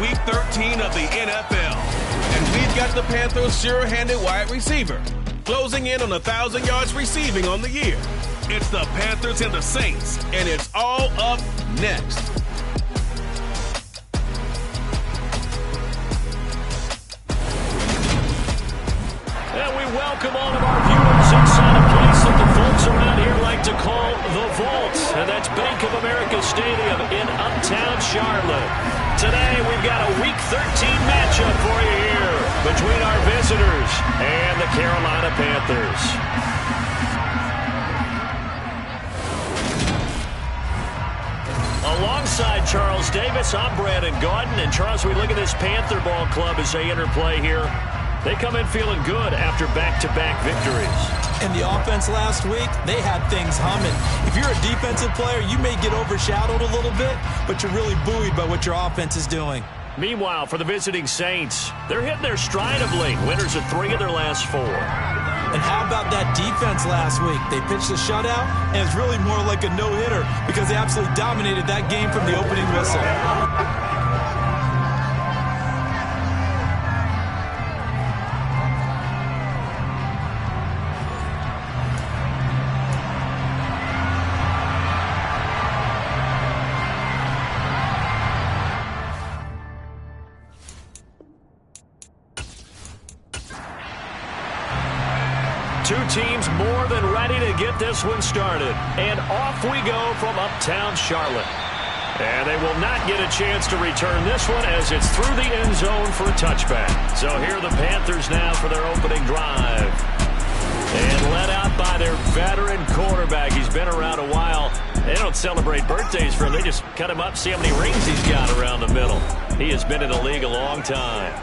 Week 13 of the NFL. And we've got the Panthers' sure-handed wide receiver, closing in on 1,000 yards receiving on the year. It's the Panthers and the Saints, and it's all up next. And we welcome all of our viewers inside a place that the folks around here like to call the Vault. And that's Bank of America Stadium in Uptown Charlotte. Today we've got a Week 13 matchup for you here between our visitors and the Carolina Panthers. Alongside Charles Davis, I'm Brandon Gaudin. And Charles, we look at this Panther ball club as they interplay here. They come in feeling good after back-to-back victories. In the offense last week, they had things humming. If you're a defensive player, you may get overshadowed a little bit, but you're really buoyed by what your offense is doing. Meanwhile, for the visiting Saints, they're hitting their stride of late. Winners of 3 of their last 4. And how about that defense last week? They pitched a shutout, and it's really more like a no-hitter because they absolutely dominated that game from the opening whistle. Two teams more than ready to get this one started. And off we go from Uptown Charlotte. And they will not get a chance to return this one as it's through the end zone for a touchback. So here are the Panthers now for their opening drive. And led out by their veteran quarterback. He's been around a while. They don't celebrate birthdays for him. They just cut him up, see how many rings he's got around the middle. He has been in the league a long time.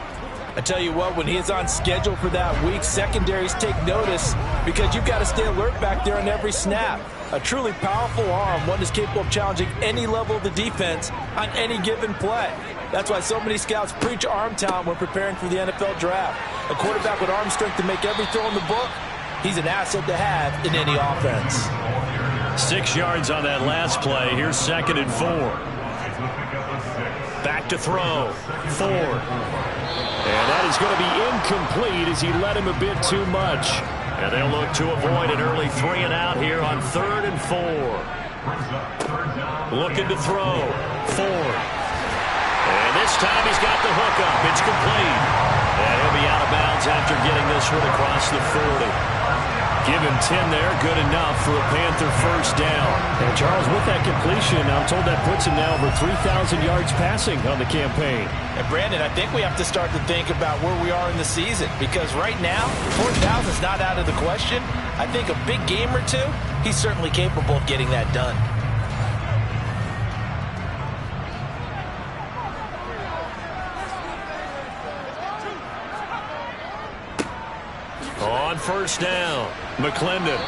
I tell you what, when he's on schedule for that week, secondaries take notice because you've got to stay alert back there on every snap. A truly powerful arm, one is capable of challenging any level of the defense on any given play. That's why so many scouts preach arm talent when preparing for the NFL draft. A quarterback with arm strength to make every throw in the book, he's an asset to have in any offense. 6 yards on that last play. Here's 2nd and 4. Back to throw. Ford. And that is going to be incomplete as he led him a bit too much. And they'll look to avoid an early 3 and out here on 3rd and 4. Looking to throw. Ford. And this time he's got the hook up. It's complete. And he'll be out of bounds after getting this one across the 40. Give him 10 there. Good enough for a Panther first down. And Charles, with that completion, I'm told that puts him now over 3,000 yards passing on the campaign. And Brandon, I think we have to start to think about where we are in the season because right now, 4,000 is not out of the question. I think a big game or two, he's certainly capable of getting that done. On first down, McClendon.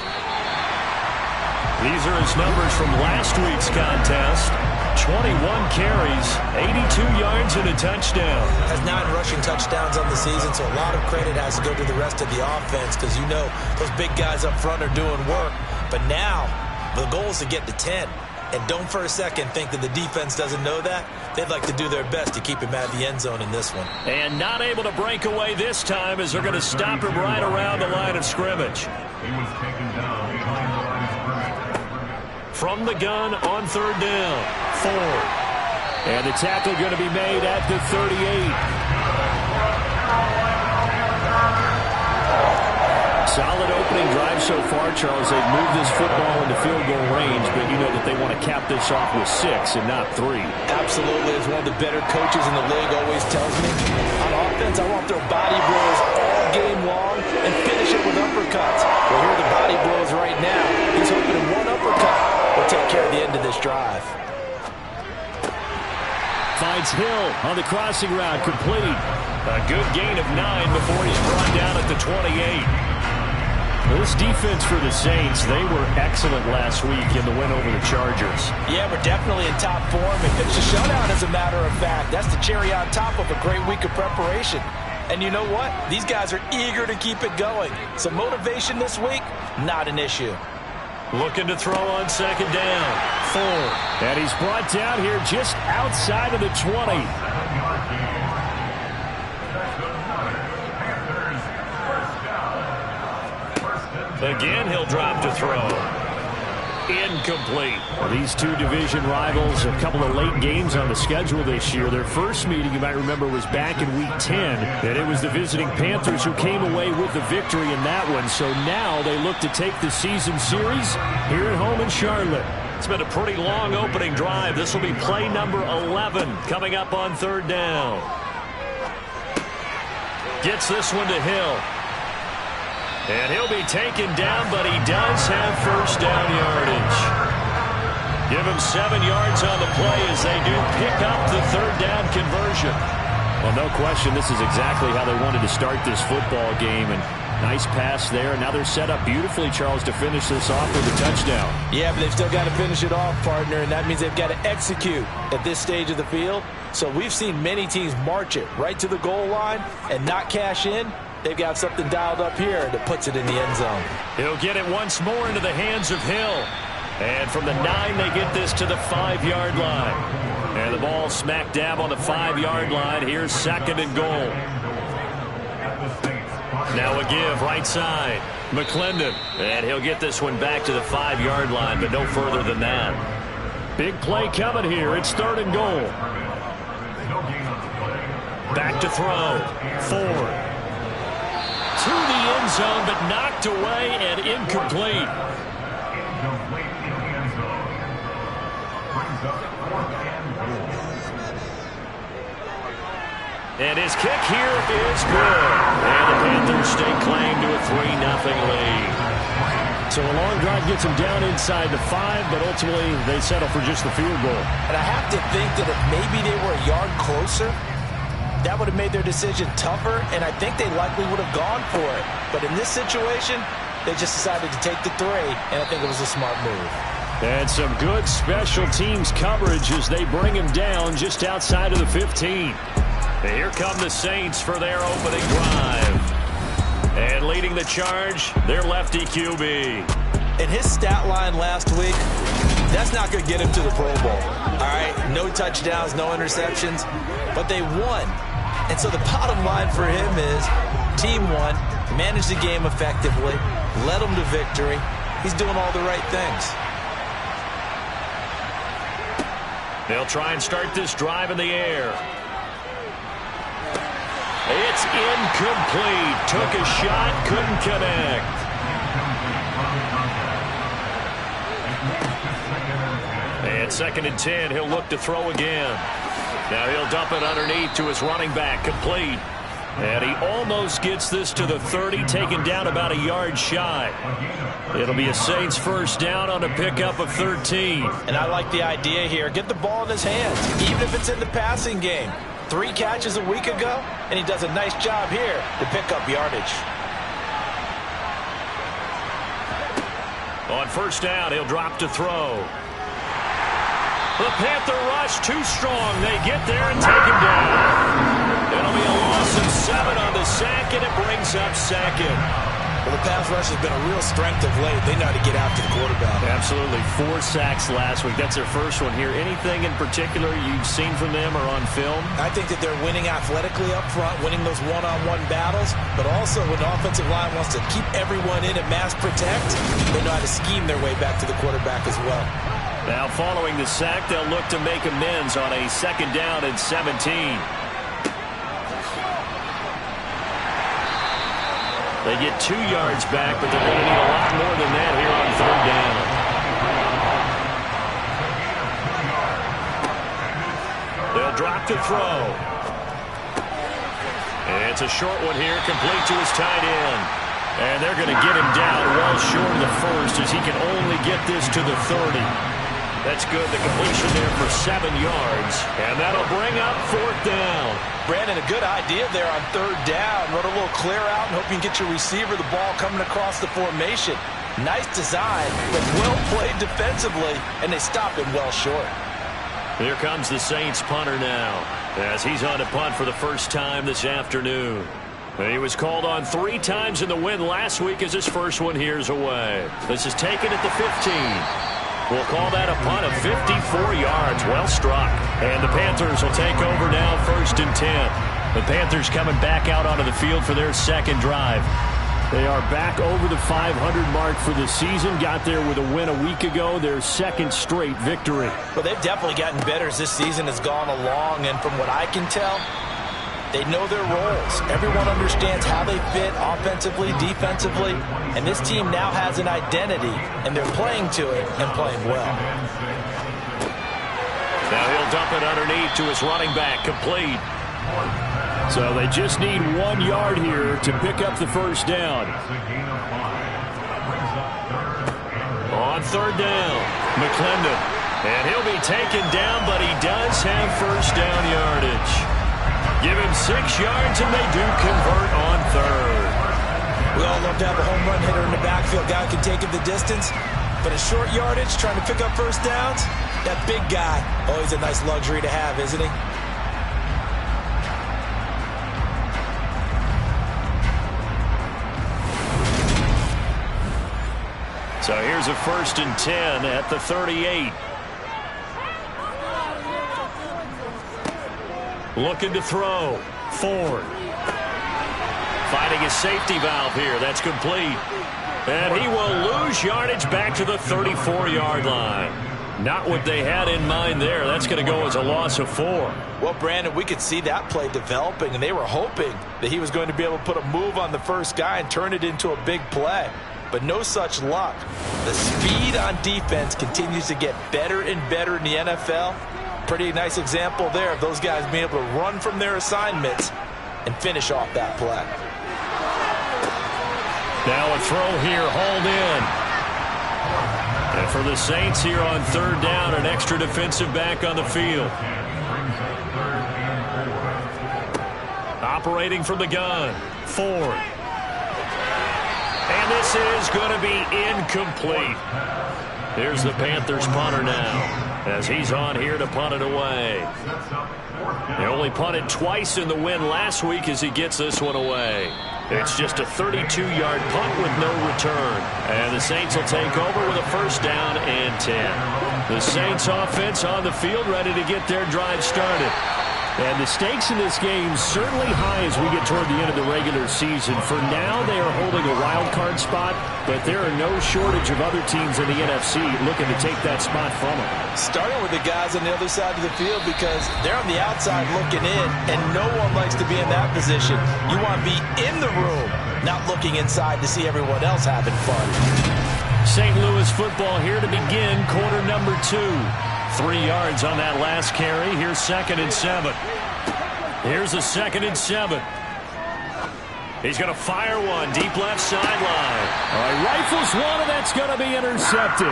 These are his numbers from last week's contest. 21 carries, 82 yards, and a touchdown. Has 9 rushing touchdowns on the season, so a lot of credit has to go to the rest of the offense because you know those big guys up front are doing work. But now, the goal is to get to 10. And don't for a second think that the defense doesn't know that. They'd like to do their best to keep him out of the end zone in this one. And not able to break away this time as they're going to stop him right around the line of scrimmage. He was taken down behind the line of scrimmage. From the gun on 3rd down, Ford. And the tackle going to be made at the 38. Solid opening drive so far, Charles. They've moved this football into field goal range, but you know that they want to cap this off with 6 and not 3. Absolutely, as one of the better coaches in the league always tells me, on offense, I want their body blows all game long and finish it with uppercuts. Well, here are the body blows right now. He's hoping in one uppercut will take care of the end of this drive. Finds Hill on the crossing route, complete. A good gain of 9 before he's brought down at the 28. This defense for the Saints, they were excellent last week in the win over the Chargers. Yeah, we're definitely in top form. They finished a shutout, as a matter of fact. That's the cherry on top of a great week of preparation. And you know what? These guys are eager to keep it going. So motivation this week, not an issue. Looking to throw on 2nd down. Ford. And he's brought down here just outside of the 20. Again, he'll drop to throw. Incomplete. These two division rivals, a couple of late games on the schedule this year. Their first meeting, you might remember, was back in Week 10, and it was the visiting Panthers who came away with the victory in that one. So now they look to take the season series here at home in Charlotte. It's been a pretty long opening drive. This will be play number 11 coming up on third down. Gets this one to Hill. And he'll be taken down, but he does have first down yardage. Give him 7 yards on the play as they do pick up the third down conversion. Well, no question, this is exactly how they wanted to start this football game. And nice pass there. Now they're set up beautifully, Charles, to finish this off with a touchdown. Yeah, but they've still got to finish it off, partner, and that means they've got to execute at this stage of the field. So we've seen many teams march it right to the goal line and not cash in. They've got something dialed up here that puts it in the end zone. He'll get it once more into the hands of Hill. And from the 9, they get this to the 5-yard line. And the ball smack dab on the 5-yard line. Here's second and goal. Now a give right side. McClendon. And he'll get this one back to the 5-yard line, but no further than that. Big play coming here. It's third and goal. Back to throw. Ford. To the end zone, but knocked away and incomplete. And his kick here is good. And the Panthers stake claim to a 3-0 lead. So a long drive gets them down inside the 5, but ultimately they settle for just the field goal. And I have to think that if maybe they were a yard closer, that would have made their decision tougher, and I think they likely would have gone for it. But in this situation, they just decided to take the 3, and I think it was a smart move. And some good special teams coverage as they bring him down just outside of the 15. And here come the Saints for their opening drive. And leading the charge, their lefty QB. And his stat line last week, that's not going to get him to the Pro Bowl. All right, no touchdowns, no interceptions, but they won. And so the bottom line for him is team won, managed the game effectively, led them to victory. He's doing all the right things. They'll try and start this drive in the air. It's incomplete. Took a shot, couldn't connect. And 2nd and 10, he'll look to throw again. Now he'll dump it underneath to his running back, complete. And he almost gets this to the 30, taken down about a yard shy. It'll be a Saints first down on a pickup of 13. And I like the idea here. Get the ball in his hands, even if it's in the passing game. 3 catches a week ago, and he does a nice job here to pick up yardage. On first down, he'll drop to throw. The Panther rush too strong. They get there and take him down. It'll be a loss of 7 on the sack, and it brings up second. Well, the pass rush has been a real strength of late. They know how to get after the quarterback. Absolutely. 4 sacks last week. That's their first one here. Anything in particular you've seen from them or on film? I think that they're winning athletically up front, winning those one-on-one battles, but also when the offensive line wants to keep everyone in and mass protect, they know how to scheme their way back to the quarterback as well. Now following the sack, they'll look to make amends on a 2nd down and 17. They get 2 yards back, but they're going to need a lot more than that here on 3rd down. They'll drop to throw. And it's a short one here, complete to his tight end. And they're going to get him down well short of the first as he can only get this to the 30. That's good. The completion there for 7 yards. And that'll bring up 4th down. Brandon, a good idea there on 3rd down. Run a little clear out and hope you can get your receiver the ball coming across the formation. Nice design, but well played defensively, and they stopped him well short. Here comes the Saints punter now as he's on to punt for the first time this afternoon. He was called on 3 times in the win last week as his first one here's away. This is taken at the 15. We'll call that a punt of 54 yards. Well struck. And the Panthers will take over now 1st and 10. The Panthers coming back out onto the field for their 2nd drive. They are back over the 500 mark for the season. Got there with a win a week ago, their second straight victory. Well, they've definitely gotten better as this season has gone along, and from what I can tell, they know their roles. Everyone understands how they fit offensively, defensively, and this team now has an identity, and they're playing to it and playing well. Now he'll dump it underneath to his running back, complete. So they just need 1 yard here to pick up the first down. On third down, McClendon. And he'll be taken down, but he does have first down yardage. Give him 6 yards, and they do convert on third. We all love to have a home run hitter in the backfield. Guy who can take it the distance. But a short yardage, trying to pick up first downs, that big guy, always a nice luxury to have, isn't he? So here's a 1st and 10 at the 38. Looking to throw. Ford. Finding a safety valve here. That's complete. And he will lose yardage back to the 34-yard line. Not what they had in mind there. That's going to go as a loss of 4. Well, Brandon, we could see that play developing, and they were hoping that he was going to be able to put a move on the first guy and turn it into a big play. But no such luck. The speed on defense continues to get better and better in the NFL. Pretty nice example there of those guys being able to run from their assignments and finish off that play. Now a throw here, hauled in. And for the Saints here on third down, an extra defensive back on the field. Operating from the gun, Ford. And this is going to be incomplete. Here's the Panthers punter now, as he's on here to punt it away. They only punted twice in the win last week as he gets this one away. It's just a 32-yard punt with no return. And the Saints will take over with a first down and 10. The Saints offense on the field ready to get their drive started. And the stakes in this game certainly high as we get toward the end of the regular season. For now, they are holding a wild card spot, but there are no shortage of other teams in the NFC looking to take that spot from them. Starting with the guys on the other side of the field because they're on the outside looking in, and no one likes to be in that position. You want to be in the room, not looking inside to see everyone else having fun. St. Louis football here to begin quarter number 2. 3 yards on that last carry. Here's 2nd and 7. Here's a 2nd and 7. He's going to fire one deep left sideline. All right, rifles one, and that's going to be intercepted.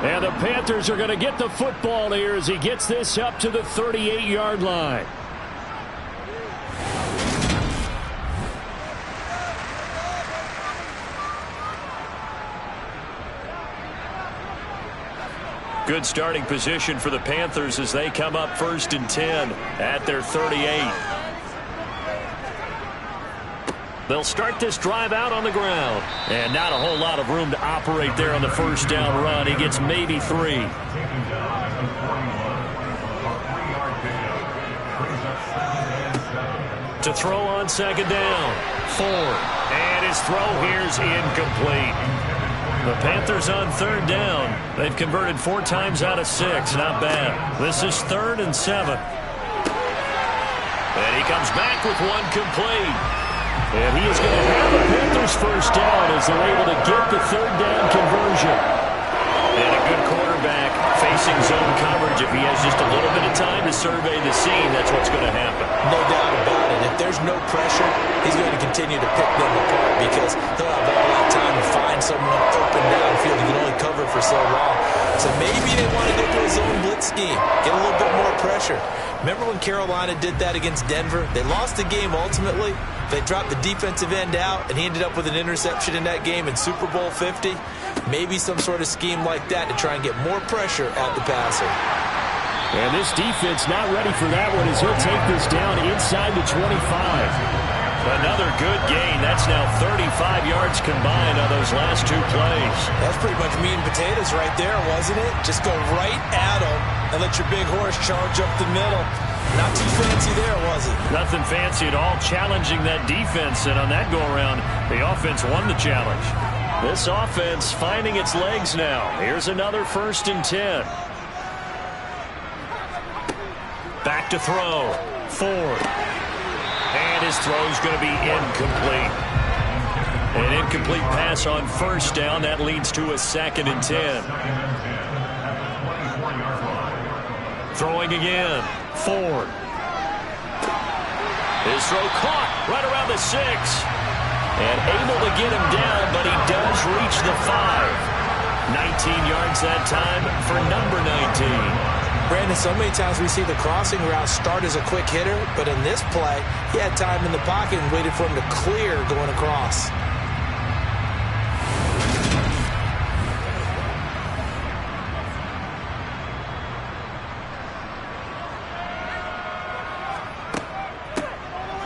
And the Panthers are going to get the football here as he gets this up to the 38-yard line. Good starting position for the Panthers as they come up 1st and 10 at their 38. They'll start this drive out on the ground. And not a whole lot of room to operate there on the first down run. He gets maybe 3. To throw on 2nd down. 4. And his throw here's incomplete. The Panthers on 3rd down. They've converted 4 times out of 6. Not bad. This is 3rd and 7. And he comes back with one complete. And he is going to have the Panthers first down as they're able to get the 3rd down conversion. And a good quarterback facing zone coverage. If he has just a little bit of time to survey the scene, that's what's going to happen. No doubt about it. If there's no pressure, he's going to continue to pick them apart because he'll have all that time to find someone open downfield. He can only cover for so long. So maybe they want to go to a zone blitz scheme, get a little bit more pressure. Remember when Carolina did that against Denver? They lost the game ultimately. They dropped the defensive end out, and he ended up with an interception in that game in Super Bowl 50. Maybe some sort of scheme like that to try and get more pressure at the passer. And this defense not ready for that one as he'll take this down inside the 25. Another good gain. That's now 35 yards combined on those last 2 plays. That's pretty much meat and potatoes right there, wasn't it? Just go right at him and let your big horse charge up the middle. Not too fancy there, was it? Nothing fancy at all, challenging that defense, and on that go-around, the offense won the challenge. This offense finding its legs now. Here's another 1st and 10. Back to throw. Ford. And his throw's going to be incomplete. An incomplete pass on 1st down. That leads to a 2nd and 10. Throwing again. Ford. His throw caught right around the 6. And able to get him down, but he does reach the 5. 19 yards that time for number 19. Brandon, so many times we see the crossing route start as a quick hitter, but in this play, he had time in the pocket and waited for him to clear going across.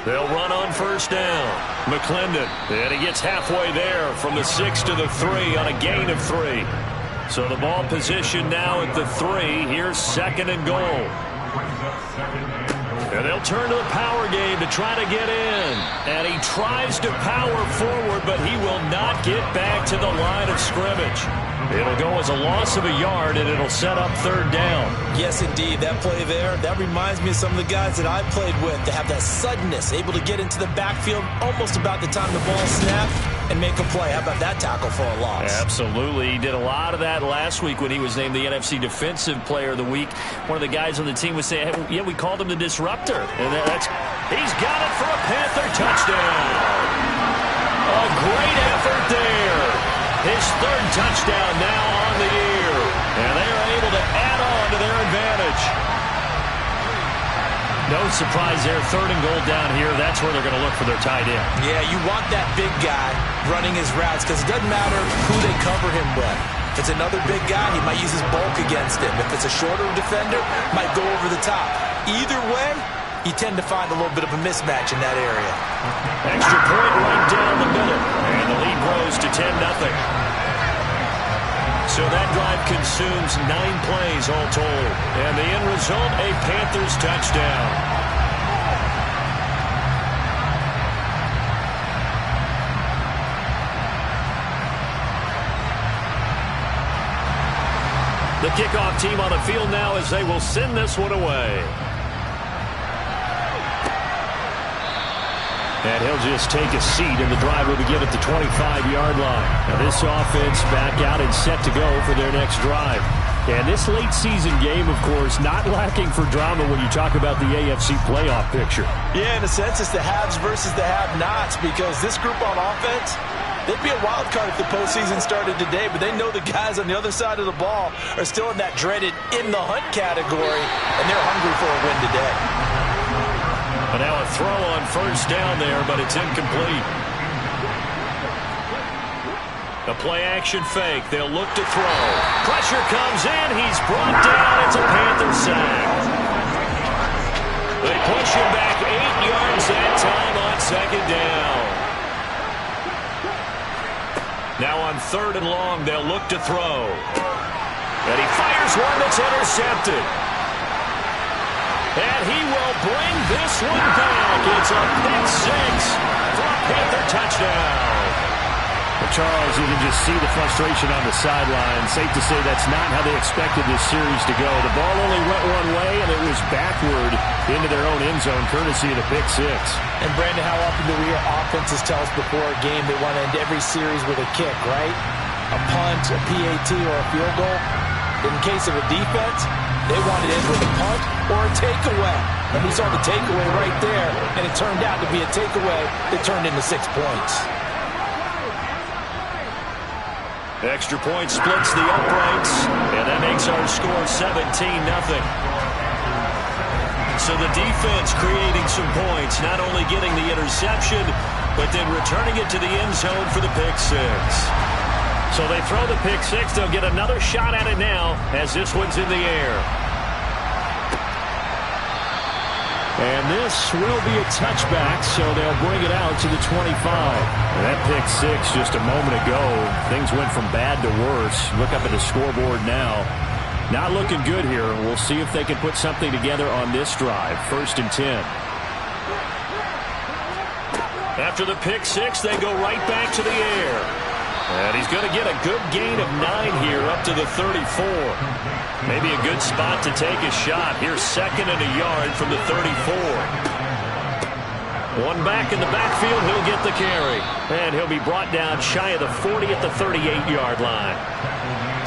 They'll run on 1st down. McClendon, and he gets halfway there from the 6 to the 3 on a gain of 3. So the ball position now at the 3. Here's 2nd and goal. And they'll turn to the power game to try to get in. And he tries to power forward, but he will not get back to the line of scrimmage. It'll go as a loss of a yard, and it'll set up 3rd down. Yes, indeed. That play there, that reminds me of some of the guys that I played with. They have that suddenness, able to get into the backfield almost about the time the ball snapped and make a play. How about that tackle for a loss? Absolutely. He did a lot of that last week when he was named the NFC Defensive Player of the Week. One of the guys on the team was saying, hey, yeah, we called him the disruptor. And he's got it for a Panther touchdown. A great effort there. His 3rd touchdown now on the year. And they are able to add on to their advantage. No surprise there. 3rd and goal down here. That's where they're going to look for their tight end. Yeah, you want that big guy running his routes because it doesn't matter who they cover him with. If it's another big guy, he might use his bulk against him. If it's a shorter defender, might go over the top. Either way, you tend to find a little bit of a mismatch in that area. Extra point right down the middle. And the lead grows to 10-0. So that drive consumes 9 plays all told. And the end result, a Panthers touchdown. The kickoff team on the field now as they will send this one away. And he'll just take a seat, and the drive will begin at the 25-yard line. Now this offense back out and set to go for their next drive. And this late season game, of course, not lacking for drama when you talk about the AFC playoff picture. Yeah, in a sense, it's the haves versus the have-nots because this group on offense, they'd be a wild card if the postseason started today, but they know the guys on the other side of the ball are still in that dreaded in-the-hunt category, and they're hungry for a win today. And now a throw on 1st down there, but it's incomplete. A play-action fake. They'll look to throw. Pressure comes in. He's brought down. It's a Panther sack. They push him back 8 yards that time on 2nd down. Now on 3rd and long, they'll look to throw. And he fires one that's intercepted. And he will bring this one back. It's a pick 6 for a Panther touchdown. Well, Charles, you can just see the frustration on the sideline. Safe to say that's not how they expected this series to go. The ball only went one way, and it was backward into their own end zone, courtesy of the pick 6. And, Brandon, how often do we hear offenses tell us before a game they want to end every series with a kick, right? A punt, a PAT, or a field goal. In case of a defense, they wanted it with a punt or a takeaway. And we saw the takeaway right there, and it turned out to be a takeaway that turned into 6 points. Extra point splits the uprights, and that makes our score 17-0. So the defense creating some points, not only getting the interception, but then returning it to the end zone for the pick 6. So they throw the pick 6. They'll get another shot at it now as this one's in the air. And this will be a touchback, so they'll bring it out to the 25. And that pick 6 just a moment ago, things went from bad to worse. Look up at the scoreboard now. Not looking good here. We'll see if they can put something together on this drive. 1st and 10. After the pick six, they go right back to the air. And he's going to get a good gain of 9 here up to the 34. Maybe a good spot to take a shot. Here's 2nd and a yard from the 34. One back in the backfield, he'll get the carry. And he'll be brought down shy of the 40 at the 38-yard line.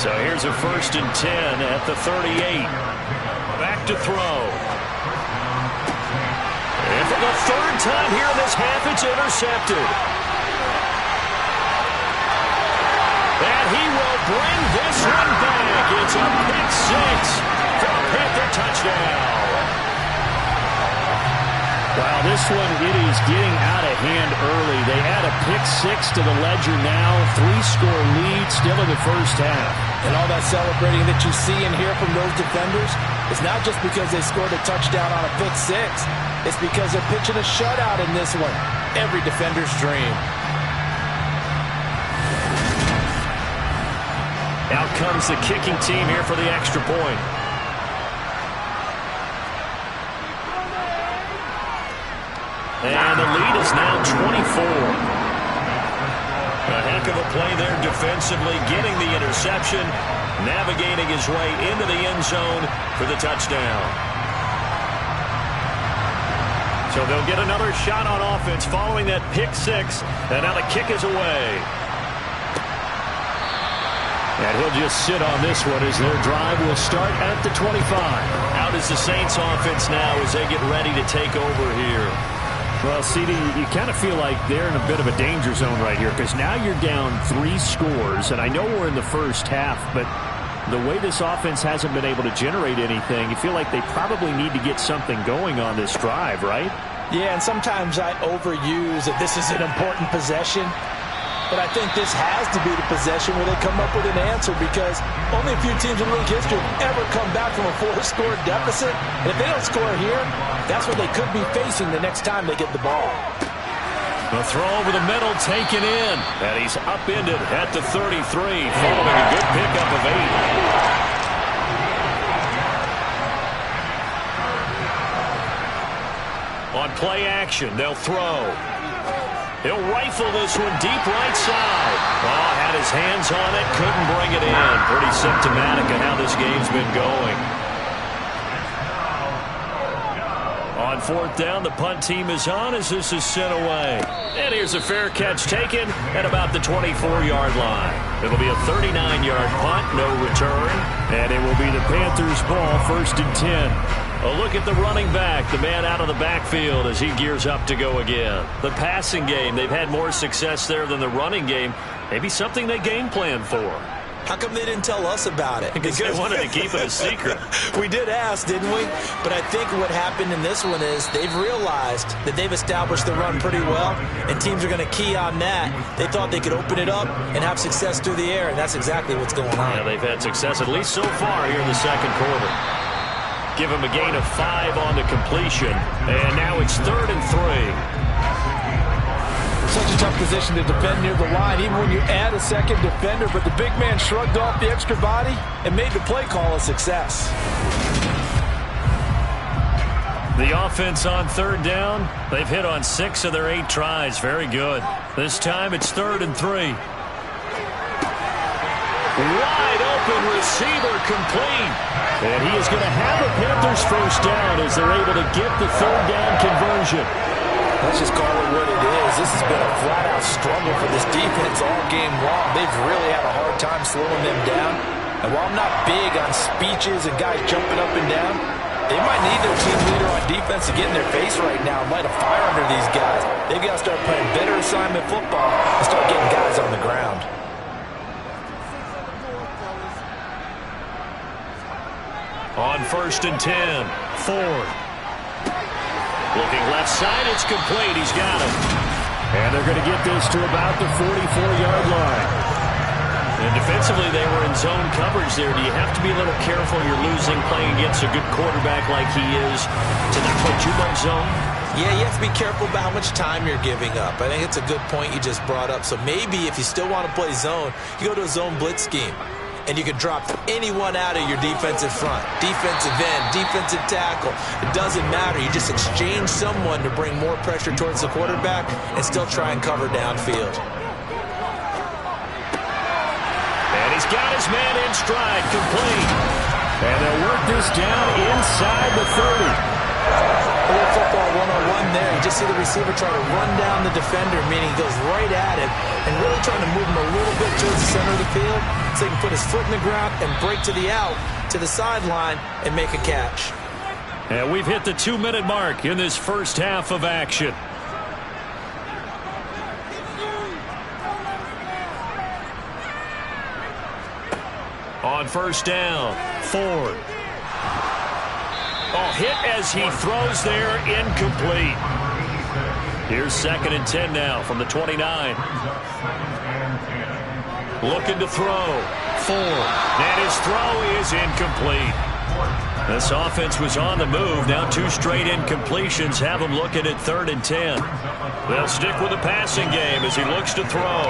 So here's a 1st and 10 at the 38. Back to throw. And for the 3rd time here in this half, it's intercepted. And he will bring this one back. It's a pick six for a Panther touchdown. Wow, this one, it is getting out of hand early. They add a pick six to the ledger now. 3-score lead still in the first half. And all that celebrating that you see and hear from those defenders, it's not just because they scored a touchdown on a pick six. It's because they're pitching a shutout in this one. Every defender's dream. Out comes the kicking team here for the extra point. And the lead is now 24. A heck of a play there defensively, getting the interception, navigating his way into the end zone for the touchdown. So they'll get another shot on offense following that pick six, and now the kick is away. And he'll just sit on this one as their drive will start at the 25. Out is the Saints offense now as they get ready to take over here. Well, CD, you kind of feel like they're in a bit of a danger zone right here because now you're down 3 scores, and I know we're in the first half, but the way this offense hasn't been able to generate anything, you feel like they probably need to get something going on this drive, right? Yeah, and sometimes I overuse that this is an important possession. But I think this has to be the possession where they come up with an answer because only a few teams in league history have ever come back from a 4-score deficit. And if they don't score here, that's what they could be facing the next time they get the ball. The throw over the middle taken in. And he's upended at the 33 following a good pickup of 8. On play action, they'll throw. He'll rifle this one deep right side. Oh, had his hands on it, couldn't bring it in. Pretty symptomatic of how this game's been going. On 4th down, the punt team is on as this is sent away. And here's a fair catch taken at about the 24-yard line. It'll be a 39-yard punt, no return. And it will be the Panthers' ball, 1st and 10. A look at the running back, the man out of the backfield as he gears up to go again. The passing game, they've had more success there than the running game. Maybe something they game plan for. How come they didn't tell us about it? Because they wanted to keep it a secret. We did ask, didn't we? But I think what happened in this one is they've realized that they've established the run pretty well, and teams are going to key on that. They thought they could open it up and have success through the air, and that's exactly what's going on. Yeah, they've had success at least so far here in the second quarter. Give him a gain of 5 on the completion. And now it's 3rd and 3. Such a tough position to defend near the line, even when you add a second defender. But the big man shrugged off the extra body and made the play call a success. The offense on 3rd down. They've hit on 6 of their 8 tries. Very good. This time it's 3rd and 3. Wide open receiver complete. And he is going to have a Panthers first down as they're able to get the 3rd down conversion. Let's just call it what it is. This has been a flat-out struggle for this defense all game long. They've really had a hard time slowing them down. And while I'm not big on speeches and guys jumping up and down, they might need their team leader on defense to get in their face right now and light a fire under these guys. They've got to start playing better assignment football and start getting guys on the ground. On 1st and 10, Ford. Looking left side, it's complete. He's got it. And they're going to get this to about the 44-yard line. And defensively, they were in zone coverage there. Do you have to be a little careful? You're losing playing against a good quarterback like he is to not play too much zone? Yeah, you have to be careful about how much time you're giving up. I think it's a good point you just brought up. So maybe if you still want to play zone, you go to a zone blitz scheme. and you can drop anyone out of your defensive front. Defensive end, defensive tackle. It doesn't matter. You just exchange someone to bring more pressure towards the quarterback and still try and cover downfield. And he's got his man in stride, complete. And they'll work this down inside the 30. A little football 101 there. You just see the receiver try to run down the defender, meaning he goes right at him and really trying to move him a little bit towards the center of the field so he can put his foot in the ground and break to the out, to the sideline, and make a catch. And we've hit the 2-minute mark in this first half of action. On first down, Ford. Oh, hit as he throws there, incomplete. Here's 2nd and 10 now from the 29. Looking to throw. Ford. And his throw is incomplete. This offense was on the move. Now 2 straight incompletions have him looking at 3rd and 10. They'll stick with the passing game as he looks to throw.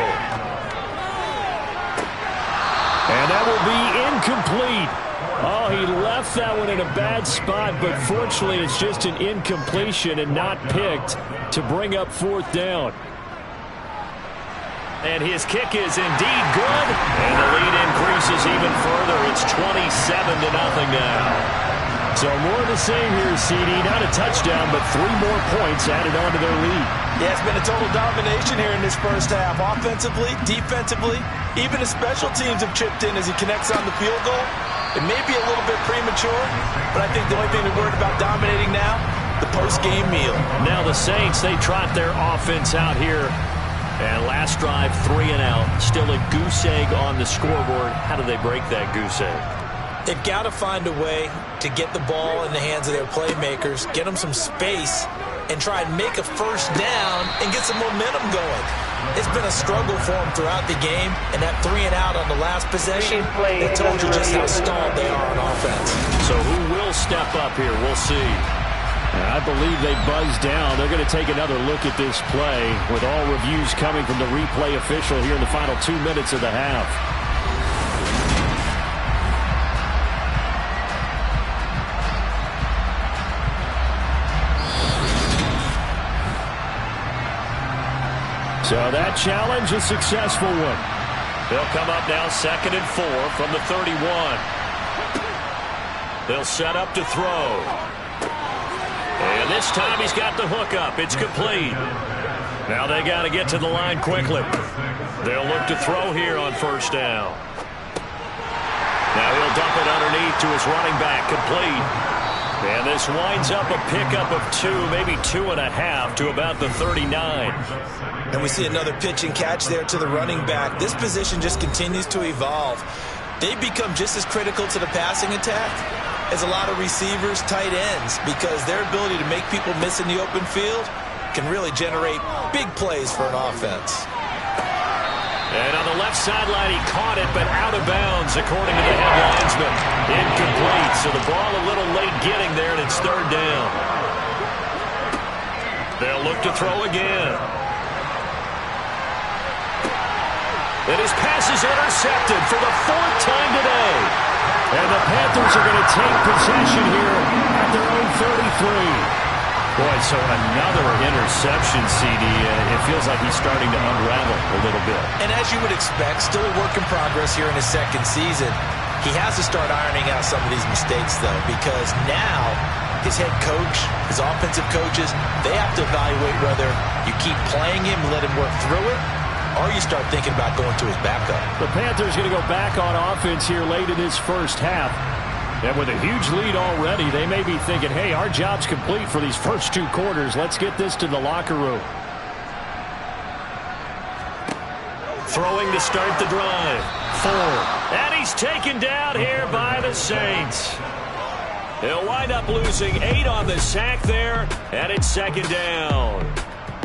And that will be incomplete. Oh, he left that one in a bad spot, but fortunately it's just an incompletion and not picked to bring up 4th down. And his kick is indeed good, and the lead increases even further. It's 27-0 now. So more of the same here, CD. Not a touchdown, but 3 more points added on to their lead. Yeah, it's been a total domination here in this first half. Offensively, defensively, even the special teams have chipped in as he connects on the field goal. It may be a little bit premature, but I think the only thing they're worried about dominating now, the post-game meal. Now the Saints, they trot their offense out here. And last drive, 3 and out. Still a goose egg on the scoreboard. How do they break that goose egg? They've got to find a way to get the ball in the hands of their playmakers, get them some space, and try and make a first down and get some momentum going. It's been a struggle for them throughout the game, and that 3 and out on the last possession, they told you just how stalled they are on offense. So who will step up here? We'll see. I believe they buzzed down. They're going to take another look at this play with all reviews coming from the replay official here in the final 2 minutes of the half. So that challenge, a successful one. They'll come up now 2nd and 4 from the 31. They'll set up to throw. And this time he's got the hook up. It's complete. Now they got to get to the line quickly. They'll look to throw here on first down. Now he'll dump it underneath to his running back, complete. And this winds up a pickup of 2, maybe 2.5 to about the 39. And we see another pitch and catch there to the running back. This position just continues to evolve. They've become just as critical to the passing attack as a lot of receivers, tight ends, because their ability to make people miss in the open field can really generate big plays for an offense. And on the left sideline, he caught it, but out of bounds, according to the head linesman. Incomplete, so the ball a little late getting there, and it's 3rd down. They'll look to throw again. And his pass is intercepted for the 4th time today. And the Panthers are going to take possession here at their own 33. Boy, so another interception, CD. It feels like he's starting to unravel a little bit. And as you would expect, still a work in progress here in his 2nd season. He has to start ironing out some of these mistakes, though, because now his head coach, his offensive coaches, they have to evaluate whether you keep playing him and let him work through it, or you start thinking about going to his backup. The Panthers going to go back on offense here late in this first half. And with a huge lead already, they may be thinking, hey, our job's complete for these first 2 quarters. Let's get this to the locker room. Throwing to start the drive. Ford. And he's taken down here by the Saints. He'll wind up losing 8 on the sack there, and it's 2nd down.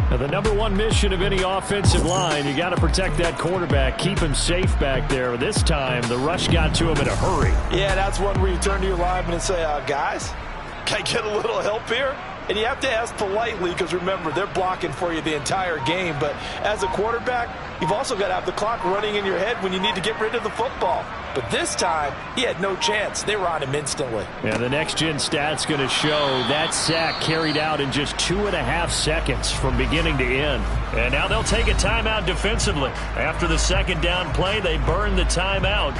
Now, the number 1 mission of any offensive line, you got to protect that quarterback, keep him safe back there. This time, the rush got to him in a hurry. Yeah, that's one where you turn to your lineman and say, guys, can I get a little help here? And you have to ask politely because, remember, they're blocking for you the entire game. But as a quarterback, you've also got to have the clock running in your head when you need to get rid of the football. But this time, he had no chance. They were on him instantly. Yeah, the next-gen stat's going to show that sack carried out in just 2.5 seconds from beginning to end. And now they'll take a timeout defensively. After the second down play, they burn the timeout,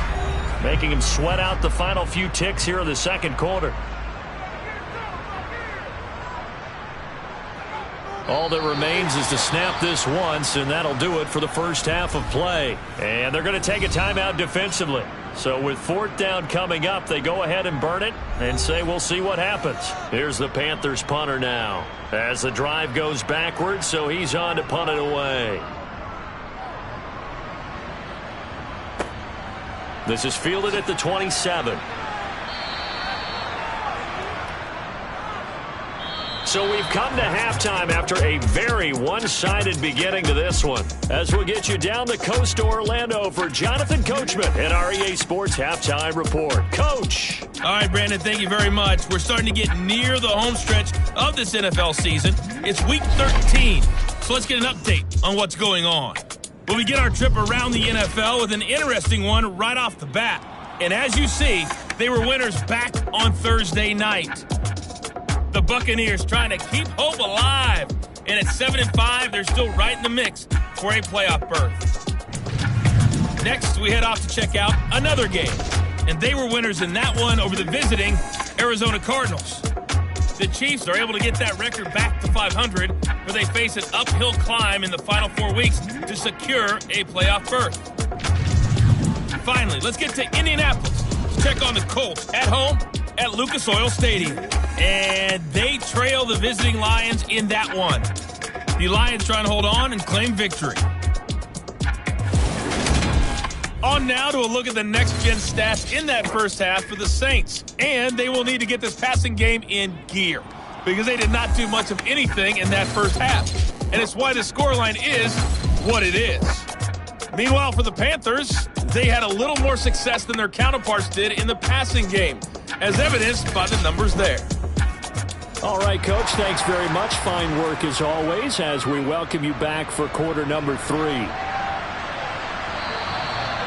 making him sweat out the final few ticks here in the second quarter. All that remains is to snap this once, and that'll do it for the first half of play. And they're going to take a timeout defensively. So with fourth down coming up, they go ahead and burn it and say we'll see what happens. Here's the Panthers punter now as the drive goes backwards, so he's on to punt it away. This is fielded at the 27. So we've come to halftime after a very one-sided beginning to this one. As we'll get you down the coast to Orlando for Jonathan Coachman and our EA Sports Halftime Report. Coach. All right, Brandon, thank you very much. We're starting to get near the home stretch of this NFL season. It's Week 13, so let's get an update on what's going on. We'll begin our trip around the NFL with an interesting one right off the bat. And as you see, they were winners back on Thursday night. The Buccaneers trying to keep hope alive. And at 7-5, they're still right in the mix for a playoff berth. Next, we head off to check out another game. And they were winners in that one over the visiting Arizona Cardinals. The Chiefs are able to get that record back to 500, where they face an uphill climb in the final 4 weeks to secure a playoff berth. Finally, let's get to Indianapolis to check on the Colts at home at Lucas Oil Stadium. And they trail the visiting Lions in that one. The Lions trying to hold on and claim victory. On now to a look at the next-gen stats in that first half for the Saints. And they will need to get this passing game in gear because they did not do much of anything in that first half. And it's why the scoreline is what it is. Meanwhile, for the Panthers, they had a little more success than their counterparts did in the passing game, as evidenced by the numbers there. All right, Coach, thanks very much. Fine work as always as we welcome you back for quarter number 3.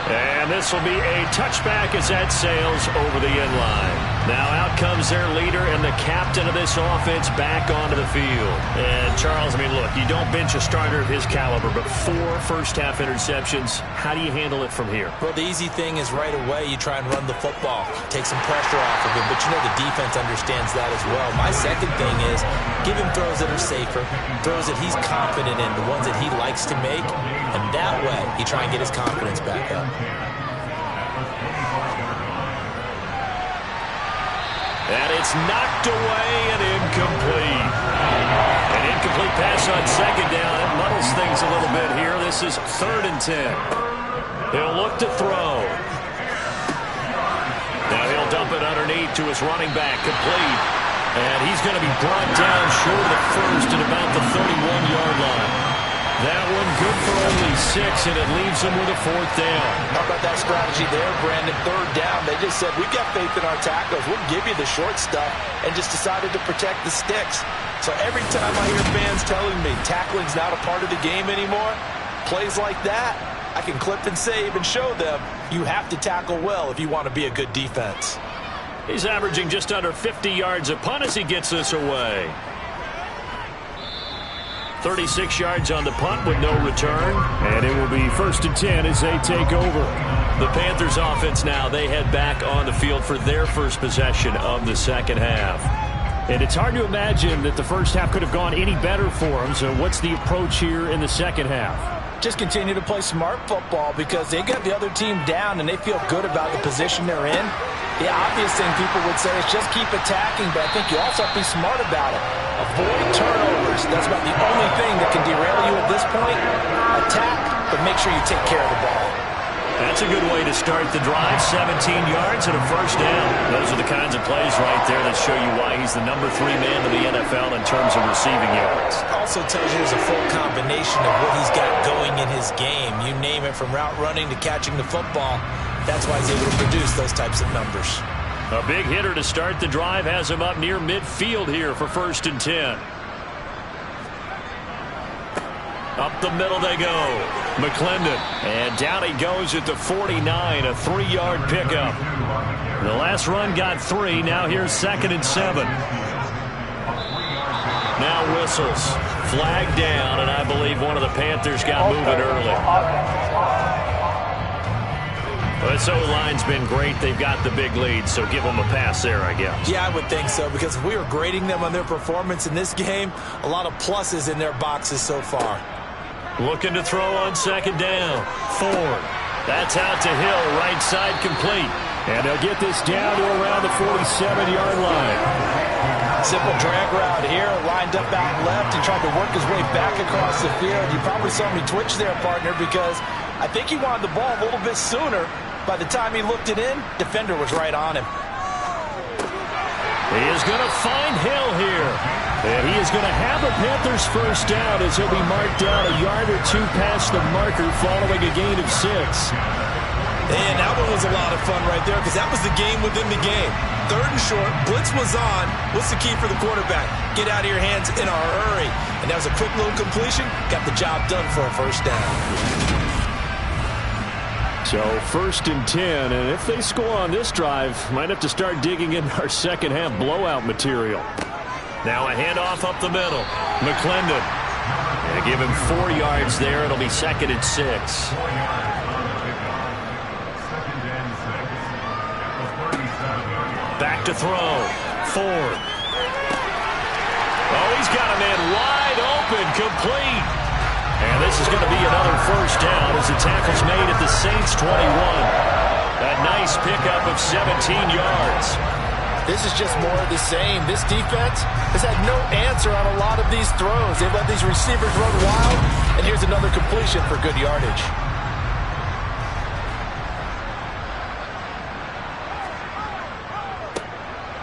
And this will be a touchback as that sails over the end line. Now out comes their leader and the captain of this offense back onto the field. And Charles, I mean, look, you don't bench a starter of his caliber, but 4 first-half interceptions. How do you handle it from here? Well, the easy thing is right away you try and run the football, take some pressure off of him, but you know the defense understands that as well. My second thing is give him throws that are safer, throws that he's confident in, the ones that he likes to make, and that way you try and get his confidence back up. And it's knocked away and incomplete. An incomplete pass on second down. It muddles things a little bit here. This is 3rd and 10. He'll look to throw. Now he'll dump it underneath to his running back, complete. And he's going to be brought down short of the first at about the 31-yard line. That one good for only 6, and it leaves him with a 4th down. How about that strategy there, Brandon? 3rd down. They just said, we've got faith in our tackles. We'll give you the short stuff, and just decided to protect the sticks. So every time I hear fans telling me tackling's not a part of the game anymore, plays like that, I can clip and save and show them you have to tackle well if you want to be a good defense. He's averaging just under 50 yards a punt as he gets this away. 36 yards on the punt with no return. And it will be 1st and 10 as they take over. The Panthers offense now, they head back on the field for their first possession of the second half. And it's hard to imagine that the first half could have gone any better for them. So what's the approach here in the second half? Just continue to play smart football because they got the other team down and they feel good about the position they're in. The obvious thing people would say is just keep attacking, but I think you also have to be smart about it. Avoid turnovers. That's about the only thing that can derail you at this point. Attack, but make sure you take care of the ball. That's a good way to start the drive. 17 yards and a 1st down. Those are the kinds of plays right there that show you why he's the number 3 man in the NFL in terms of receiving yards. Also tells you there's a full combination of what he's got going in his game. You name it, from route running to catching the football. That's why he's able to produce those types of numbers. A big hitter to start the drive has him up near midfield here for 1st and 10. Up the middle they go. McClendon. And down he goes at the 49, a 3-yard pickup. The last run got 3. Now here's 2nd and 7. Now whistles. Flag down, and I believe one of the Panthers got moving early. This O-line's been great. They've got the big lead, so give them a pass there, I guess. Yeah, I would think so, because if we were grading them on their performance in this game, a lot of pluses in their boxes so far. Looking to throw on 2nd down. Ford. That's out to Hill, right side complete. And they'll get this down to around the 47-yard line. Simple drag route here, lined up out left and tried to work his way back across the field. You probably saw me twitch there, partner, because I think he wanted the ball a little bit sooner. By the time he looked it in, defender was right on him. He is going to find Hill here. And he is going to have a Panthers first down as he'll be marked down a yard or 2 past the marker following a gain of 6. And that one was a lot of fun right there, because that was the game within the game. 3rd and short, blitz was on. What's the key for the quarterback? Get out of your hands in a hurry. And that was a quick little completion. Got the job done for a first down. So 1st and 10, and if they score on this drive, might have to start digging in our second half blowout material. Now a handoff up the middle. McClendon. And give him 4 yards there. It'll be 2nd and 6. Back to throw. Ford. Oh, he's got a man wide open, complete. And this is going to be another first down as the tackle's made at the Saints 21. A nice pickup of 17 yards. This is just more of the same. This defense has had no answer on a lot of these throws. They've let these receivers run wild, and here's another completion for good yardage.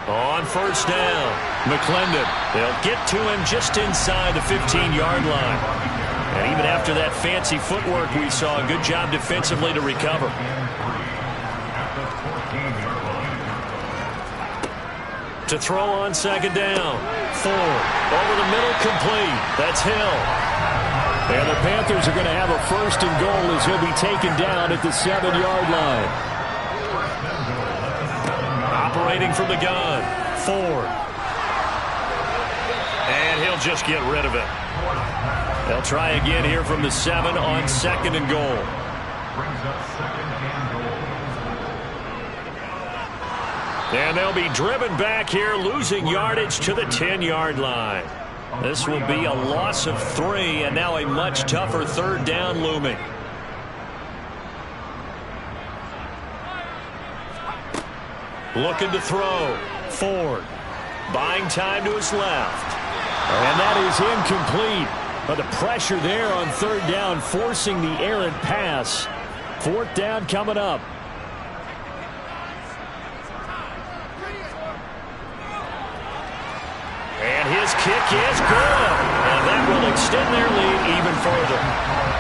On first down, McClendon. They'll get to him just inside the 15-yard line. And even after that fancy footwork we saw, a good job defensively to recover. To throw on 2nd down. Ford. Over the middle, complete. That's Hill. And the Panthers are going to have a 1st and goal as he'll be taken down at the 7-yard line. Operating from the gun. Ford. And he'll just get rid of it. They'll try again here from the 7 on 2nd and goal. And they'll be driven back here, losing yardage to the 10-yard line. This will be a loss of 3, and now a much tougher 3rd down looming. Looking to throw. Ford. Buying time to his left. And that is incomplete. But the pressure there on 3rd down, forcing the errant pass. 4th down coming up. And his kick is good. And that will extend their lead even further.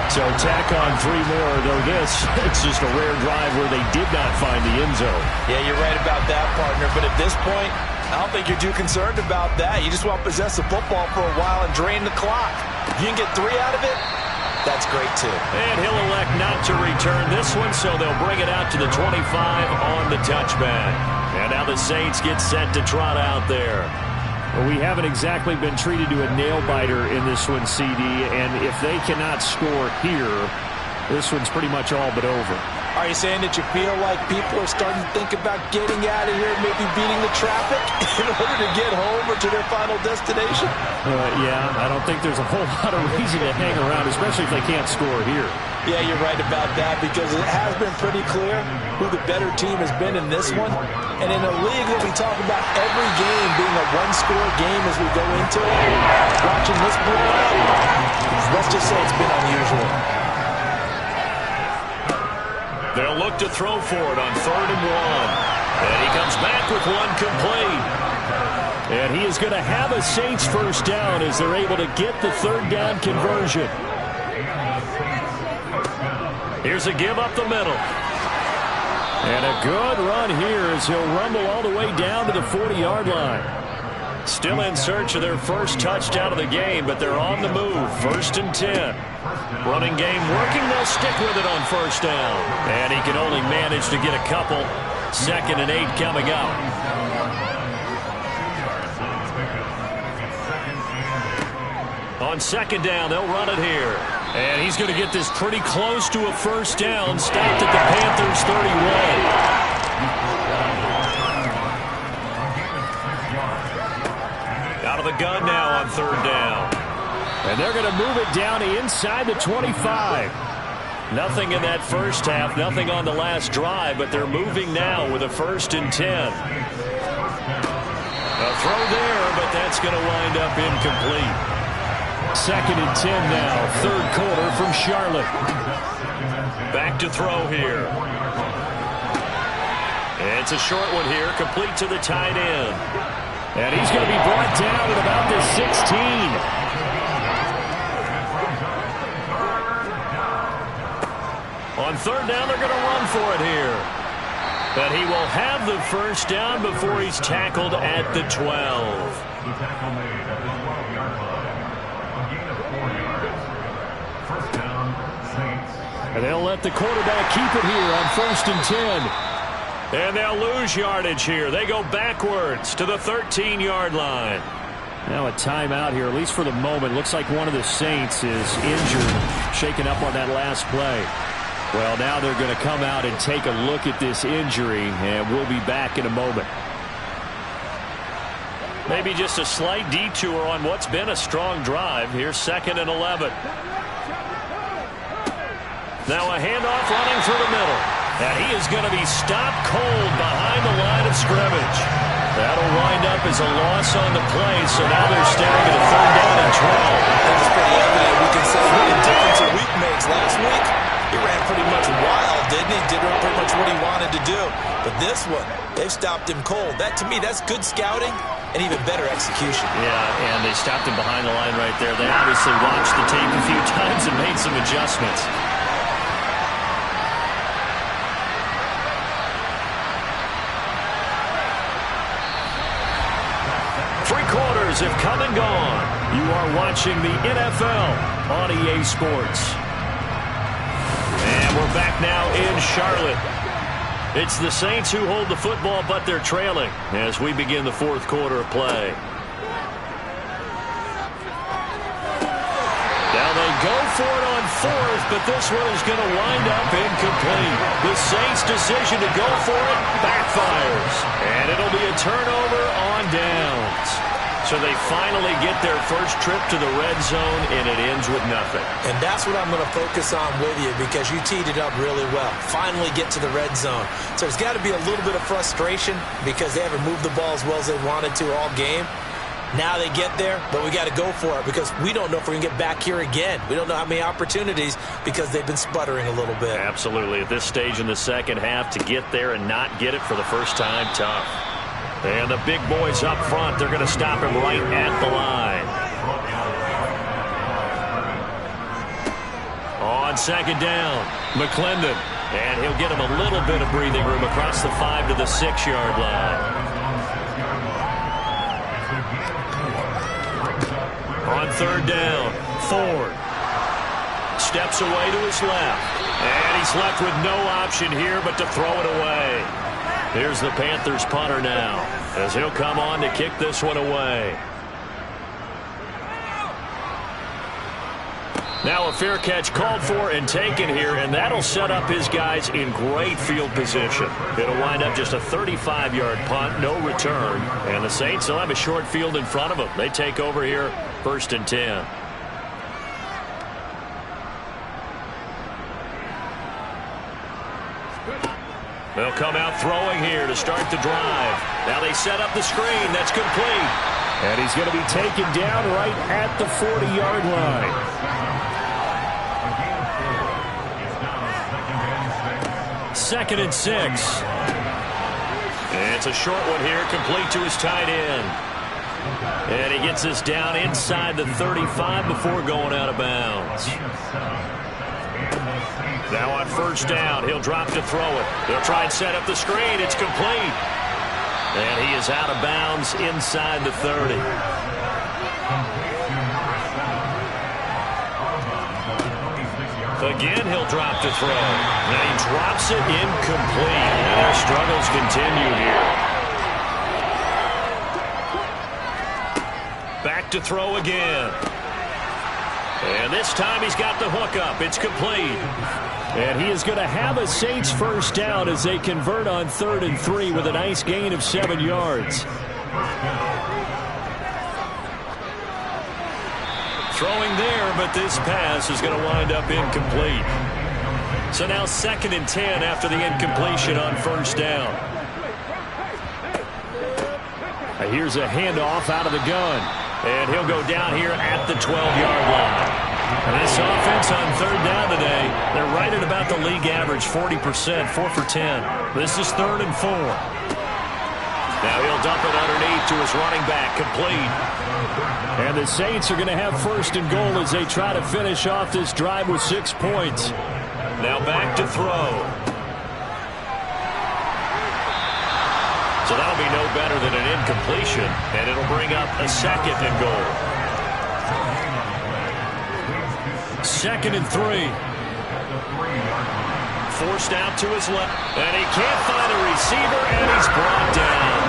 So tack on 3 more, though it's just a rare drive where they did not find the end zone. Yeah, you're right about that, partner. But at this point, I don't think you're too concerned about that. You just want to possess the football for a while and drain the clock. If you can get 3 out of it, that's great too. And he'll elect not to return this one, so they'll bring it out to the 25 on the touchback. And now the Saints get set to trot out there. Well, we haven't exactly been treated to a nail-biter in this one, CD, and if they cannot score here, this one's pretty much all but over. Are you saying that you feel like people are starting to think about getting out of here, maybe beating the traffic in order to get home or to their final destination? Yeah, I don't think there's a whole lot of reason to hang around, especially if they can't score here. Yeah, you're right about that, because it has been pretty clear who the better team has been in this one. And in a league that we talk about every game being a one-score game as we go into it, watching this blowout, let's just say it's been unusual. They'll look to throw for it on 3rd and 1. And he comes back with one complete. And he is going to have a Saints first down as they're able to get the 3rd down conversion. Here's a give up the middle. And a good run here as he'll rumble all the way down to the 40-yard line. Still in search of their first touchdown of the game, but they're on the move. 1st and 10. Running game working. They'll stick with it on 1st down. And he can only manage to get a couple. 2nd and 8 coming up. On 2nd down, they'll run it here. And he's going to get this pretty close to a 1st down. Stopped at the Panthers' 31. Out of the gun now on 3rd down. And they're going to move it down inside the 25. Nothing in that first half, nothing on the last drive, but they're moving now with a 1st and 10. A throw there, but that's going to wind up incomplete. 2nd and 10 now, 3rd quarter from Charlotte. Back to throw here. And it's a short one here, complete to the tight end. And he's going to be brought down at about the 16. On 3rd down, they're going to run for it here. But he will have the 1st down before he's tackled at the 12. The tackle made at the 12-yard line. A gain of 4 yards. 1st down, Saints. And they'll let the quarterback keep it here on 1st and 10. And they'll lose yardage here. They go backwards to the 13-yard line. Now a timeout here, at least for the moment. Looks like one of the Saints is injured, shaken up on that last play. Well, now they're going to come out and take a look at this injury, and we'll be back in a moment. Maybe just a slight detour on what's been a strong drive. Here's 2nd and 11. Now a handoff running through the middle. And he is going to be stopped cold behind the line of scrimmage. That'll wind up as a loss on the play, so now they're staring at a 3rd down and 12. I think it's pretty evident. We can say what a difference a week makes. Last week, he ran pretty much wild, didn't he? Did pretty much what he wanted to do. But this one, they've stopped him cold. That, to me, that's good scouting and even better execution. Yeah, and they stopped him behind the line right there. They obviously watched the tape a few times and made some adjustments. Have come and gone. You are watching the NFL on EA Sports. And we're back now in Charlotte. It's the Saints who hold the football, but they're trailing as we begin the 4th quarter of play. Now they go for it on 4th, but this one is going to wind up incomplete. The Saints' decision to go for it backfires. And it'll be a turnover on downs. So they finally get their first trip to the red zone, and it ends with nothing. And that's what I'm going to focus on with you because you teed it up really well. Finally get to the red zone. So there's got to be a little bit of frustration because they haven't moved the ball as well as they wanted to all game. Now they get there, but we got to go for it because we don't know if we're going to get back here again. We don't know how many opportunities because they've been sputtering a little bit. Absolutely. At this stage in the second half, to get there and not get it for the first time, tough. And the big boys up front, they're going to stop him right at the line. On 2nd down, McClendon. And he'll get him a little bit of breathing room across the 5 to the 6-yard line. On 3rd down, Ford steps away to his left. And he's left with no option here but to throw it away. Here's the Panthers punter now as he'll come on to kick this one away. Now a fair catch called for and taken here, and that'll set up his guys in great field position. It'll wind up just a 35-yard punt, no return, and the Saints will have a short field in front of them. They take over here, 1st and 10. They'll come out throwing here to start the drive. Now they set up the screen. That's complete. And he's going to be taken down right at the 40-yard line. 2nd and 6. It's a short one here, complete to his tight end. And he gets this down inside the 35 before going out of bounds. Now on 1st down, he'll drop to throw it. They'll try and set up the screen. It's complete. And he is out of bounds inside the 30. Again, he'll drop to throw. And he drops it incomplete. And their struggles continue here. Back to throw again. And this time he's got the hook up. It's complete. And he is going to have a Saints first down as they convert on 3rd and 3 with a nice gain of 7 yards. Throwing there, but this pass is going to wind up incomplete. So now 2nd and 10 after the incompletion on first down. Here's a handoff out of the gun. And he'll go down here at the 12-yard line. And this offense on 3rd down today, they're right at about the league average, 40%, 4 for 10. This is 3rd and 4. Now he'll dump it underneath to his running back, complete. And the Saints are going to have 1st and goal as they try to finish off this drive with 6 points. Now back to throw. So that'll be no better than an incompletion, and it'll bring up a 2nd and goal. 2nd and 3. Forced out to his left, and he can't find a receiver, and he's brought down.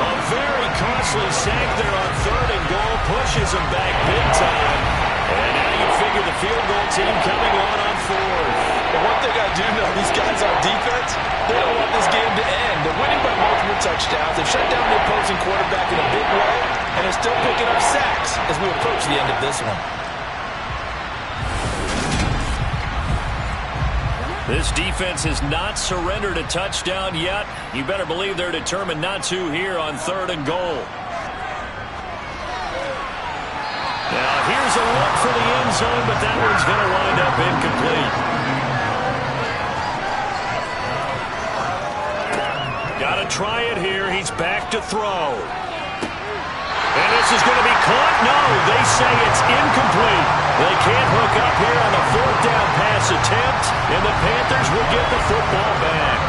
A very costly sack there on 3rd and goal, pushes him back big time. And now you figure the field goal team coming on 4th. And one thing I do know, these guys on defense, they don't want this game to end. They're winning by multiple touchdowns. They've shut down the opposing quarterback in a big way, and they're still picking up sacks as we approach the end of this one. This defense has not surrendered a touchdown yet. You better believe they're determined not to here on 3rd and goal. Now here's a look for the end zone, but that one's going to wind up incomplete. Got to try it here. He's back to throw. And this is going to be caught. No, they say it's incomplete. They can't hook up here on the 4th down pass attempt, and the Panthers will get the football back.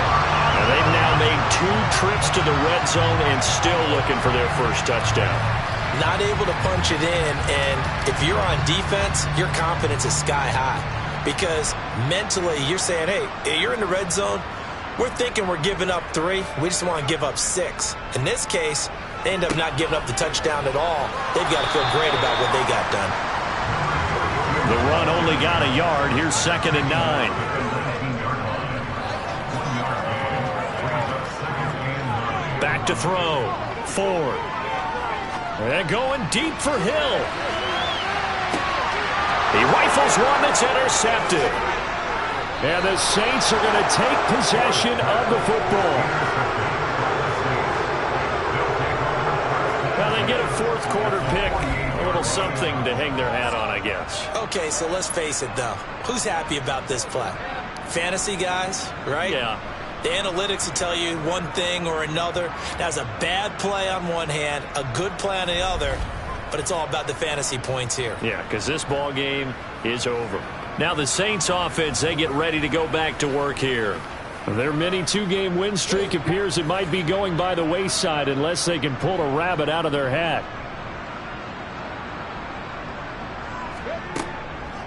And they've now made 2 trips to the red zone and still looking for their first touchdown. Not able to punch it in, and if you're on defense, your confidence is sky high. Because mentally, you're saying, hey, you're in the red zone. We're thinking we're giving up 3. We just want to give up 6. In this case, they end up not giving up the touchdown at all. They've got to feel great about what they got done. The run only got a yard. Here's 2nd and 9. Back to throw. Ford. And going deep for Hill. He rifles one that's intercepted. And the Saints are going to take possession of the football. Well, they get a 4th quarter pick. A little something to hang their hat on, I guess. Okay, so let's face it, though. Who's happy about this play? Fantasy guys, right? Yeah. The analytics will tell you one thing or another. That's a bad play on one hand, a good play on the other, but it's all about the fantasy points here. Yeah, because this ball game is over. Now the Saints offense, they get ready to go back to work here. Their mini 2-game win streak appears it might be going by the wayside unless they can pull a rabbit out of their hat.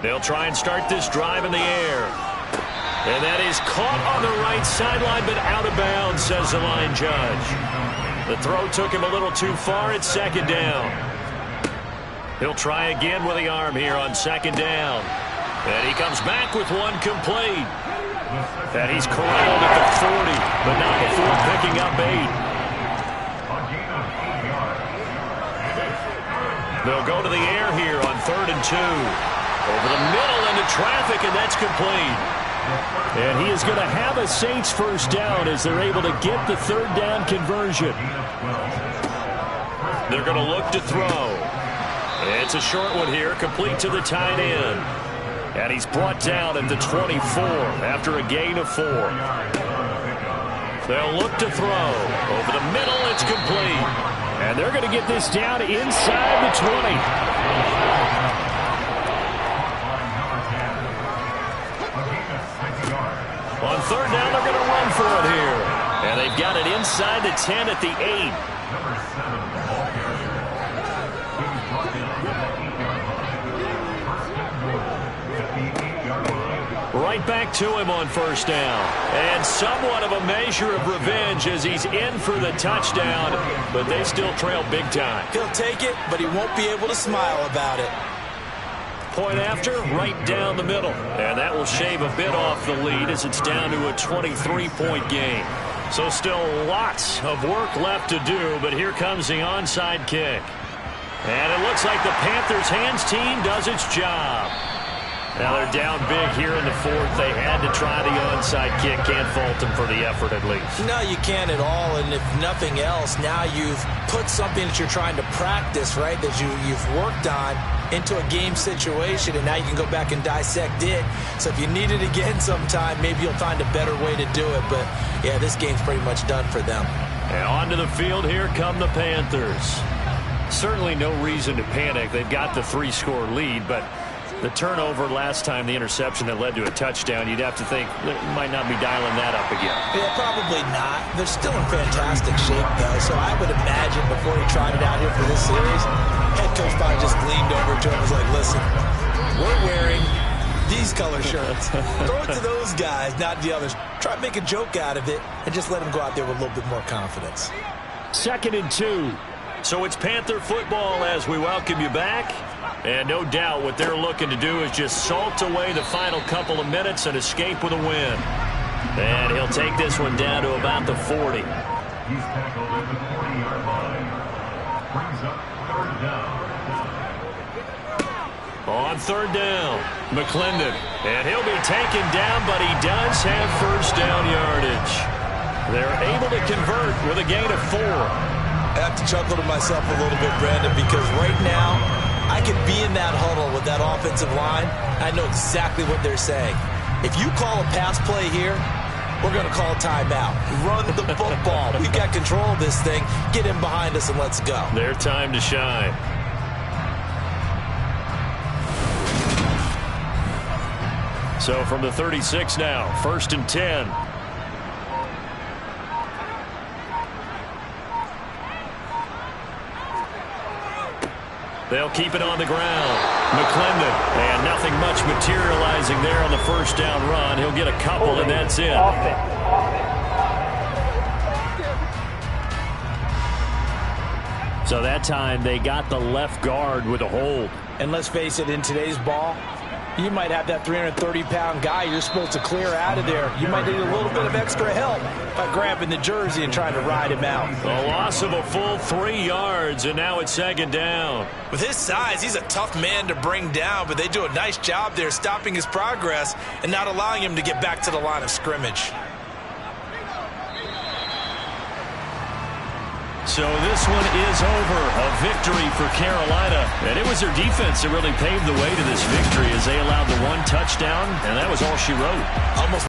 They'll try and start this drive in the air. And that is caught on the right sideline, but out of bounds, says the line judge. The throw took him a little too far. It's 2nd down. He'll try again with the arm here on 2nd down. And he comes back with one complete. And he's corralled at the 40, but not before picking up 8. They'll go to the air here on 3rd and 2. Over the middle into traffic, and that's complete. And he is going to have a Saints first down as they're able to get the 3rd down conversion. They're going to look to throw. It's a short one here, complete to the tight end. And he's brought down at the 24 after a gain of 4. They'll look to throw. Over the middle, it's complete. And they're going to get this down inside the 20. On 3rd down, they're going to run for it here. And they've got it inside the 10 at the 8. Number 7, ball carrier. He was brought down at the 8-yard line. First and goal at the 8-yard line. Right back to him on first down. And somewhat of a measure of revenge as he's in for the touchdown, but they still trail big time. He'll take it, but he won't be able to smile about it. Point after, right down the middle. And that will shave a bit off the lead as it's down to a 23-point game. So still lots of work left to do, but here comes the onside kick. And it looks like the Panthers' hands team does its job. Now they're down big here in the fourth. They had to try the onside kick. Can't fault them for the effort at least. No, you can't at all. And if nothing else, now you've put something that you're trying to practice, right, that you've worked on into a game situation, and now you can go back and dissect it. So if you need it again sometime, maybe you'll find a better way to do it. But, yeah, this game's pretty much done for them. And onto the field, here come the Panthers. Certainly no reason to panic. They've got the 3-score lead, but the turnover last time, the interception that led to a touchdown, you'd have to think they might not be dialing that up again. Yeah, probably not. They're still in fantastic shape, though, so I would imagine before he tried it out here for this series, head coach probably just leaned over to him and was like, listen, we're wearing these color shirts. Throw it to those guys, not the others. Try to make a joke out of it and just let them go out there with a little bit more confidence. 2nd and 2. So it's Panther football as we welcome you back. And no doubt what they're looking to do is just salt away the final couple of minutes and escape with a win. And he'll take this one down to about the 40. He's tackled at the 40-yard line. Brings up 3rd down. On 3rd down, McClendon. And he'll be taken down, but he does have first down yardage. They're able to convert with a gain of 4. I have to chuckle to myself a little bit, Brandon, because right now I could be in that huddle with that offensive line. I know exactly what they're saying. If you call a pass play here, we're going to call a timeout. Run the football. We've got control of this thing. Get him behind us and let's go. Their time to shine. So from the 36 now, 1st and 10. They'll keep it on the ground. McClendon, and nothing much materializing there on the first down run. He'll get a couple, and that's it. So that time they got the left guard with a hold. And let's face it, in today's ball, you might have that 330-pound guy you're supposed to clear out of there. You might need a little bit of extra help by grabbing the jersey and trying to ride him out. A loss of a full 3 yards, and now it's 2nd down. With his size, he's a tough man to bring down, but they do a nice job there stopping his progress and not allowing him to get back to the line of scrimmage. So this one is over. A victory for Carolina. And it was their defense that really paved the way to this victory as they allowed the 1 touchdown, and that was all she wrote. Almost